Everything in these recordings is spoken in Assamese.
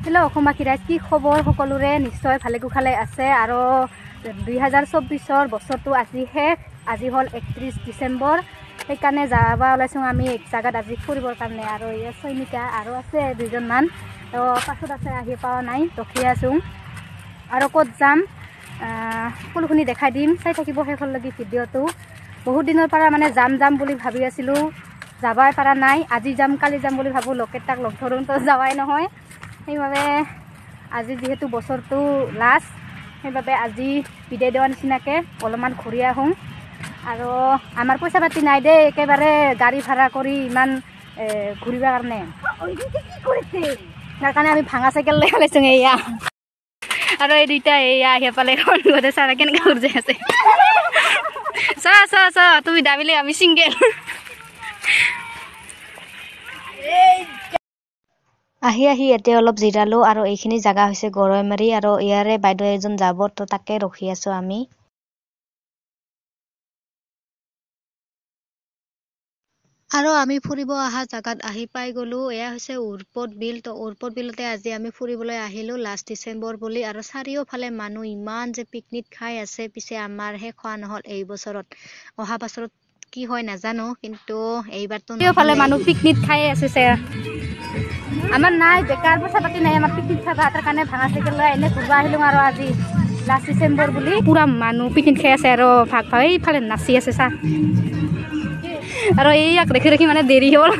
হেল্ল' অসমবাসী ৰাইজ, কি খবৰ সকলোৰে? নিশ্চয় ভালে কুশলে আছে। আৰু 2024 বছৰটো আজি শেষ। আজি হ'ল 31 ডিচেম্বৰ। সেইকাৰণে যাব ওলাইছোঁ আমি এক জাগাত আজি ফুৰিবৰ কাৰণে। আৰু এই চৈনিকা আৰু আছে দুজনমান, তো পাছত আছে, আহি পোৱা নাই, ৰখি আছোঁ। আৰু ক'ত যাম সকলোখিনি দেখাই দিম, চাই থাকিব শেষলৈকে ভিডিঅ'টো। বহুত দিনৰ পৰা মানে যাম বুলি ভাবি আছিলোঁ, যাবই পৰা নাই। আজি যাম কালি যাম বুলি ভাবোঁ, লকেটাক লগ ধৰোঁ, তো যাৱাই নহয়। সেইবাবে আজি যিহেতু বছৰটো লাষ্ট, সেইবাবে আজি বিদায় দিয়াৰ নিচিনাকৈ অলপমান ঘূৰি আহোঁ। আৰু আমাৰ পইচা পাতি নাই দেই, একেবাৰে গাড়ী ভাড়া কৰি ইমান ঘূৰিবৰ কাৰণে। তাৰ কাৰণে আমি ভাঙা চাইকেল লৈ ওলাইছোঁ এয়া। আৰু এই দুইটা এয়া আহি পালে গোটেই চাৰা কেনেকৈ ঘূৰি যাই আছে। চা তুমি দাবিলে আমি চিংগেল। আহি ইয়াতে অলপ জিৰালোঁ। আৰু এইখিনি জাগা হৈছে গৰৈমাৰী, আৰু ইয়াৰে বাইদেউ এজন যাব, তো তাকে ৰখি আছোঁ আমি। আৰু আমি ফুৰিব অহা জাগাত আহি পাই গ'লোঁ। এয়া হৈছে উৰপদ বিল। তো উৰপদ বিলতে আজি আমি ফুৰিবলৈ আহিলোঁ, লাষ্ট ডিচেম্বৰ বুলি। আৰু চাৰিওফালে মানুহ ইমান যে পিকনিক খাই আছে, পিছে আমাৰহে খোৱা নহ'ল এই বছৰত। অহা বছৰত কি হয় নাজানো, কিন্তু এইবাৰতো চাৰিওফালে মানুহ পিকনিক খাই আছে। আমাৰ নাই, বেকাৰ পইচা পাতি নাই আমাৰ পিকনিক খাব। তাৰ কাৰণে ভাঙা চাইকেল লৈ এনেই ঘূৰিব আহিলোঁ। আৰু আজি লাষ্ট ডিচেম্বৰ বুলি পুৰা মানুহ পিকনিক খাই আছে, আৰু ভাগ এইফালে নাচি আছে চা। আৰু এইয়াক দেখি মানে দেৰি হ'ল।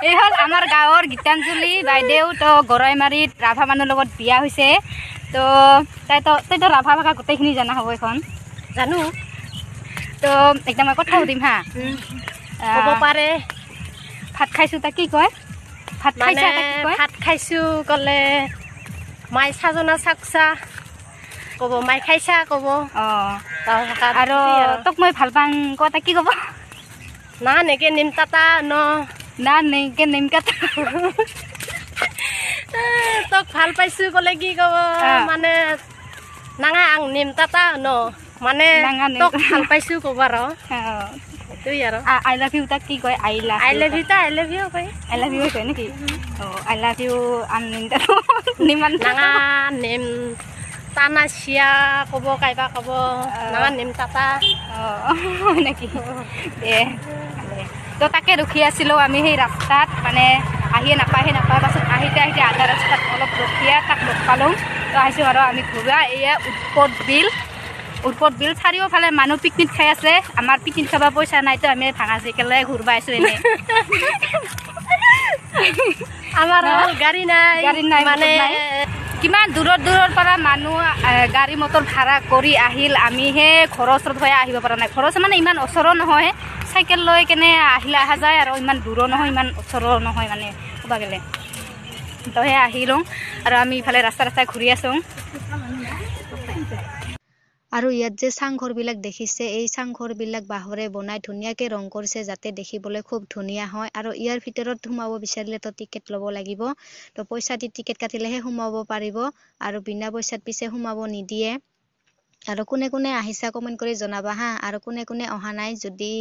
এই হ'ল আমাৰ গাঁৱৰ গীতাঞ্জলি বাইদেউ। তো গৰৈমাৰীত ৰাভা মানুহৰ লগত বিয়া হৈছে। তো তইতো ৰাভা ভাষা গোটেইখিনি জানা হ'ব এখন। জানো। তো একদম মই কথা সুধিম হা, ক'ব পাৰে। ভাত খাইছোঁ তাক কি কয়? ভাত খাইছা তাক কি কয়? ভাত খাইছোঁ ক'লে মাই চাজনা চাকচা ক'ব, মাই খাইছা ক'ব। অঁ, আৰু তোক মই ভাল পাওঁ ক, তাক কি ক'ব? না নেকে নিম তাতা ন না নেকে নিম কাটা। তোক ভাল পাইছোঁ ক'লে কি ক'ব? মানে নাঙা আং নিম তাতা ন, মানে তোক ভাল পাইছোঁ ক'ব। আৰু সেইটোৱে আৰু আই লাভ ইউ তাক কি কয়? আই লাভ ইউ কয়। আই লাভ ইউ কয় নেকি? অঁ, আই লাভ ইউ আং নিম তাতা নিমান নাঙা নিম টানা চিয়া ক'ব, কাইবা ক'ব নাঙা নিম তাতা। অঁ নেকি? দে তো তাকে ৰখি আছিলোঁ আমি সেই ৰাস্তাত, মানে আহিয়ে নাপায় পাছত আহিতে আধা ৰাস্তাত অলপ ৰখিয়া তাক লগ পালোঁ। তো আহিছোঁ আৰু আমি ঘূৰা। এয়া উৎপদ বিল চাৰিওফালে মানুহ পিকনিক খাই আছে। আমাৰ পিকনিক খাব পইচা নাই, তো আমি ভাঙা চাইকেলে ঘূৰিব আহিছোঁ এনেই। আমাৰ গাড়ী নাই মানে কিমান দূৰৰ পৰা মানুহ গাড়ী মটৰ ভাড়া কৰি আহিল, আমিহে ঘৰৰ ওচৰত হৈ আহিব পৰা নাই। ঘৰৰ ওচৰত মানে ইমান ওচৰো নহয়, চাইকেল লৈ কেনে অহা যায়, আৰু ইমান দূৰো নহয় ইমান ওচৰো নহয়, মানে ক'ব গ'লে। তো সেই আহিলোঁ, আৰু আমি ইফালে ৰাস্তাই ঘূৰি আছোঁ। আৰু ইয়াত যে চাংঘৰবিলাক দেখিছে, এই চাংঘৰবিলাক বাঁহৰে বনাই ধুনীয়াকৈ ৰং কৰিছে, যাতে দেখিবলৈ খুব ধুনীয়া হয়। আৰু ইয়াৰ ভিতৰত সোমাব বিচাৰিলেতো টিকেট ল'ব লাগিব। তো পইচা দি টিকেট কাটিলেহে সোমাব পাৰিব, আৰু বিনা পইচাত পিছে সোমাব নিদিয়ে। আৰু কোনে আহিছা কমেণ্ট কৰি জনাবা হা। আৰু কোনে অহা নাই, যদি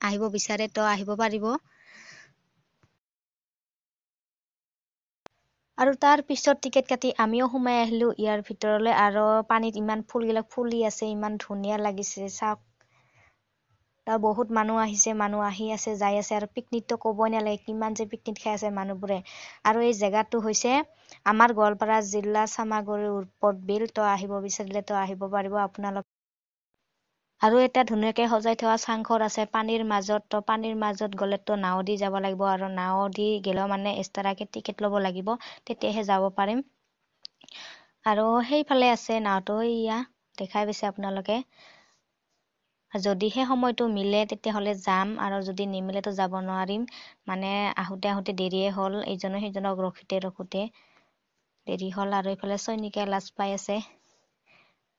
আহিব বিচাৰে তো আহিব পাৰিব। আৰু তাৰ পিছত টিকেট কাটি আমিও সোমাই আহিলোঁ ইয়াৰ ভিতৰলৈ। আৰু পানীত ইমান ফুলবিলাক ফুলি আছে, ইমান ধুনীয়া লাগিছে চাওক। তাৰ বহুত মানুহ আহিছে, মানুহ আহি আছে যাই আছে। আৰু পিকনিকটো ক'বই নালাগে, কিমান যে পিকনিক খাই আছে মানুহবোৰে। আৰু এই জেগাটো হৈছে আমাৰ গোৱালপাৰা জিলা চামাগুৰিৰ উৰপদ বিল। তো আহিব বিচাৰিলে তো আহিব পাৰিব আপোনালোক। আৰু এটা ধুনীয়াকৈ সজাই থোৱা চাংঘৰ আছে পানীৰ মাজত। তো পানীৰ মাজত গ'লেতো নাও দি যাব লাগিব, আৰু নাও দি গ'লেও মানে এক্সট্ৰাকৈ টিকেট ল'ব লাগিব, তেতিয়াহে যাব পাৰিম। আৰু সেইফালে আছে নাওটো, এয়া দেখাই পাইছে আপোনালোকে। যদিহে সময়টো মিলে তেতিয়াহ'লে যাম, আৰু যদি নিমিলেতো যাব নোৱাৰিম। মানে আহোঁতে দেৰিয়ে হ'ল, ইজনে সিজনক ৰখোতে দেৰি হ'ল। আৰু এইফালে চৈনিকে লাজ পাই আছে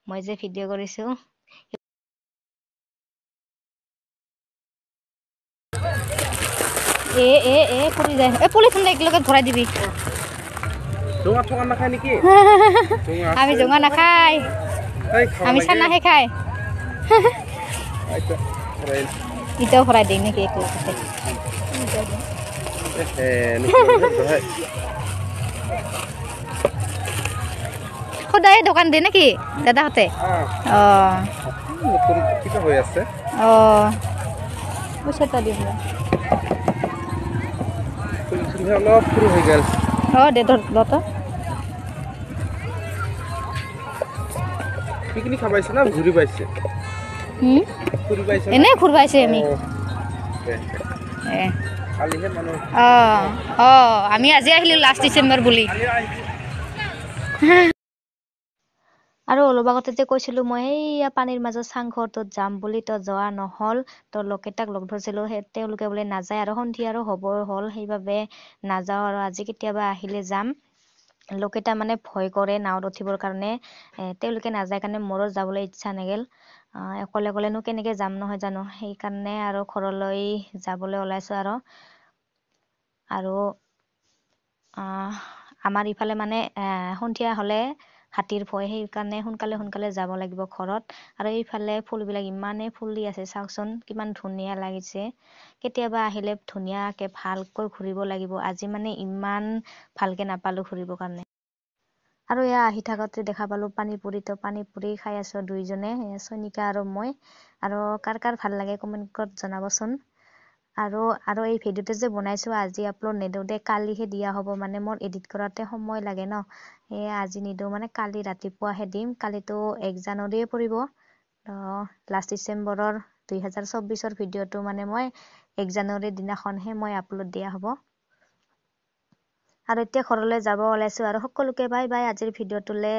মই যে ভিডিঅ' কৰিছোঁ। পৰি যায়। পুলিচ একেলগে ধৰাই দিবি। আমি জঙা নাখায়, আমি চানাহে খাই। ইটাও ভৰাই দিম নেকি একেলগতে সদায় দোকান দিয়ে নেকি দাদাহঁতে পইচাটা দিম অলপ সৰু হৈ গ'ল দে লত পিকনিক খাবাইছে না ঘূৰি পাইছে এনে ঘূৰবাইছে আমি আমি আজি আহিলো লাষ্ট ডিচেম্বৰ বুলি আৰু অলপ আগতে যে কৈছিলো মই এইয়া পানীৰ মাজত চাংঘৰটোত যাম বুলি তো যোৱা নহল তো লোকেইটাক লগ ধৰিছিলো তেওঁলোকে বোলে নাযায় আৰু সন্ধিয়া আৰু হ'ব হ'ল সেইবাবে নাযাওঁ আৰু আজি কেতিয়াবা আহিলে যাম লোকেইটা মানে ভয় কৰে নাৱত উঠিবৰ কাৰণে তেওঁলোকে নাযায় কাৰণে মোৰো যাবলৈ ইচ্ছা নগল অকলে অকলেনো কেনেকে যাম নহয় জানো সেইকাৰণে আৰু ঘৰলৈ যাবলৈ ওলাইছো আৰু আমাৰ ইফালে মানে সন্ধিয়া হলে হাতীৰ ভয় সেইকাৰণে সোনকালে যাব লাগিব ঘৰত আৰু এইফালে ফুলবিলাক ইমানেই ফুলি আছে চাওকচোন কিমান ধুনীয়া লাগিছে কেতিয়াবা আহিলে ধুনীয়াকে ভালকৈ ঘূৰিব লাগিব আজি মানে ইমান ভালকে নাপালো ঘূৰিবৰ কাৰণে আৰু এয়া আহি থাকোতে দেখা পালো পানী পুৰি খাই আছো দুইজনে চয়নিকা আৰু মই আৰু কাৰ কাৰ ভাল লাগে কমেন্টত জনাবচোন আৰু এই ভিডিঅ'টো যে বনাইছো আজি আপলোড নিদিওঁতে কালিহে দিয়া হ'ব মানে মোৰ এডিট কৰাতে সময় লাগে ন আজি নিদিওঁ মানে কালি ৰাতিপুৱাহে দিম কালিতো 1 জানুৱাৰীয়ে পৰিব লাষ্ট ডিচেম্বৰৰ 2024ৰ ভিডিঅ'টো মানে মই 1 জানুৱাৰীৰ দিনাখনহে মই আপলোড দিয়া হ'ব আৰু এতিয়া ঘৰলৈ যাব ওলাইছো আৰু সকলোকে বাই বাই আজিৰ ভিডিঅ'টোলে